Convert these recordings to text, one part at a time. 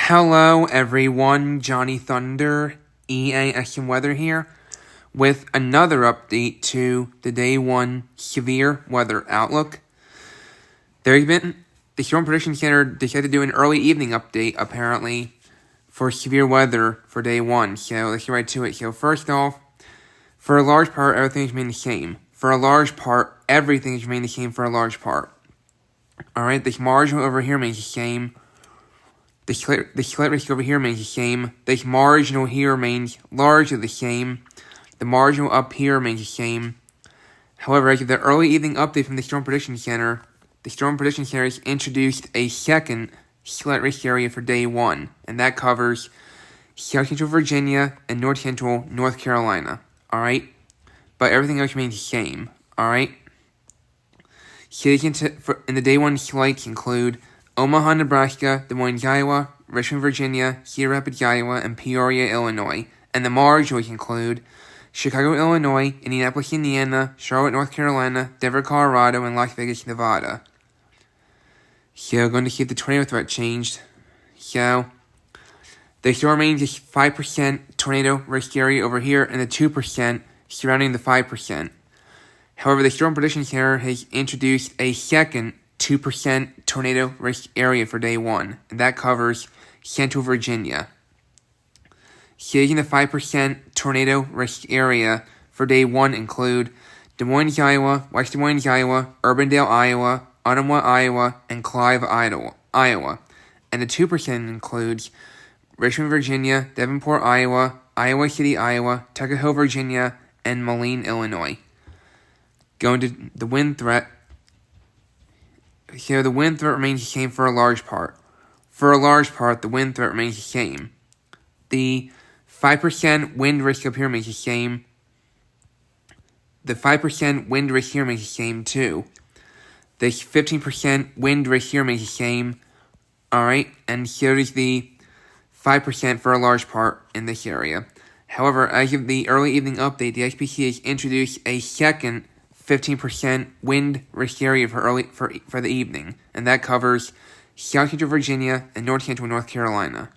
Hello everyone, Johnny Thunder, EAS&Weather here, with another update to the Day 1 severe weather outlook. The Storm Prediction Center decided to do an early evening update, apparently, for severe weather for Day 1, so let's get right to it. So first off, for a large part, everything's remained the same. For a large part, everything's remained the same for a large part. Alright, this marginal over here remains the same. The slight risk over here remains the same. This marginal here remains largely the same. The marginal up here remains the same. However, as of the early evening update from the Storm Prediction Center, the Storm Prediction Center has introduced a second slight risk area for Day 1, and that covers South Central Virginia and North Central North Carolina. Alright? But everything else remains the same. Alright? Cities in the Day 1 slights include Omaha, Nebraska, Des Moines, Iowa, Richmond, Virginia, Cedar Rapids, Iowa, and Peoria, Illinois. And the marginals include Chicago, Illinois, Indianapolis, Indiana, Charlotte, North Carolina, Denver, Colorado, and Las Vegas, Nevada. So, going to see if the tornado threat changed. So, there still remains a 5% tornado risk area over here and the 2% surrounding the 5%. However, the Storm Prediction Center has introduced a second 2% tornado risk area for Day 1, and that covers Central Virginia. Cities in the 5% tornado risk area for Day 1 include Des Moines, Iowa, West Des Moines, Iowa, Urbandale, Iowa, Ottumwa, Iowa, and Clive, Iowa. And the 2% includes Richmond, Virginia, Davenport, Iowa, Iowa City, Iowa, Tuckahoe, Virginia, and Moline, Illinois. Going to the wind threat. So the wind threat remains the same for a large part. For a large part, the wind threat remains the same. The 5% wind risk up here remains the same. The 5% wind risk here remains the same too. The 15% wind risk here remains the same. Alright, and so does the 5% for a large part in this area. However, as of the early evening update, the SPC has introduced a second 15% wind risk area for the evening, and that covers South Central Virginia and North Central North Carolina.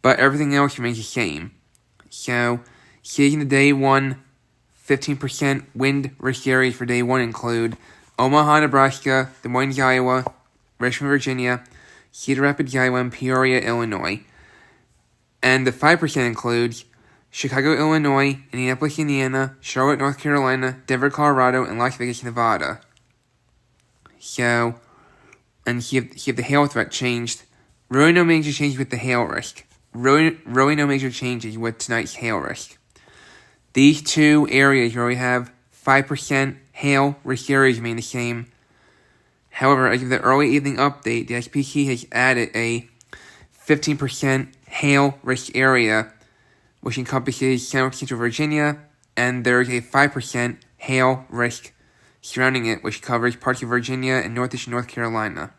But everything else remains the same. So, cities in the Day 1 15% wind risk areas for Day 1 include Omaha, Nebraska, Des Moines, Iowa, Richmond, Virginia, Cedar Rapids, Iowa, and Peoria, Illinois. And the 5% includes Chicago, Illinois, Indianapolis, Indiana, Charlotte, North Carolina, Denver, Colorado, and Las Vegas, Nevada. So, and see if the hail threat changed. Really no major changes with the hail risk. Really no major changes with tonight's hail risk. These two areas where we have 5% hail risk areas remain the same. However, as of the early evening update, the SPC has added a 15% hail risk area, which encompasses Central Virginia, and there's a 5% hail risk surrounding it, which covers parts of Virginia and northeastern North Carolina.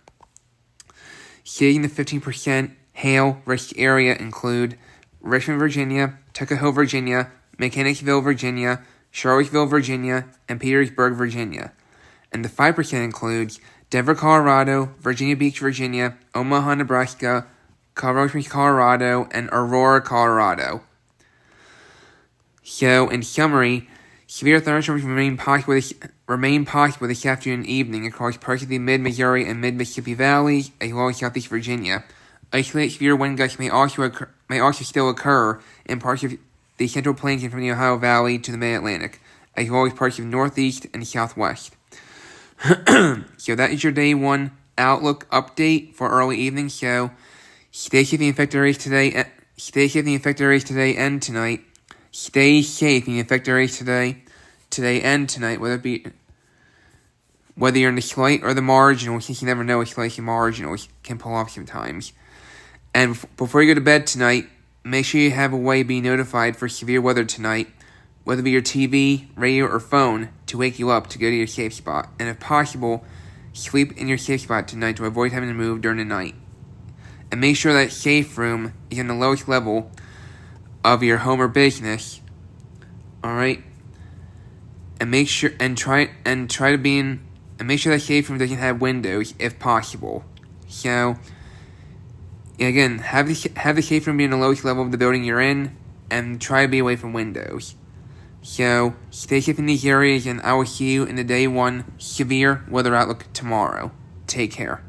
Cities in the 15% hail risk area include Richmond, Virginia, Tuckahoe, Virginia, Mechanicsville, Virginia, Charlottesville, Virginia, and Petersburg, Virginia. And the 5% includes Denver, Colorado, Virginia Beach, Virginia, Omaha, Nebraska, Colorado Springs, Colorado, and Aurora, Colorado. So, in summary, severe thunderstorms remain possible this afternoon and evening across parts of the mid-Missouri and mid-Mississippi valleys, as well as southeast Virginia. Isolated severe wind gusts may also still occur in parts of the Central Plains and from the Ohio Valley to the Mid-Atlantic, as well as parts of northeast and southwest. So that is your Day 1 outlook update for early evening. So stay safe in the affected areas today. Stay safe in the affected areas today and tonight. Stay safe in the affected areas today and tonight, whether you're in the slight or the marginal, since you never know what slight and marginals can pull off sometimes. And before you go to bed tonight, make sure you have a way to be notified for severe weather tonight, whether it be your TV, radio, or phone, to wake you up to go to your safe spot. And if possible, sleep in your safe spot tonight to avoid having to move during the night. And make sure that safe room is on the lowest level of your home or business. Alright? And make sure that safe room doesn't have windows if possible. So again, have the safe room be in the lowest level of the building you're in, and try to be away from windows. So, stay safe in these areas, and I will see you in the day 1 severe weather outlook tomorrow. Take care.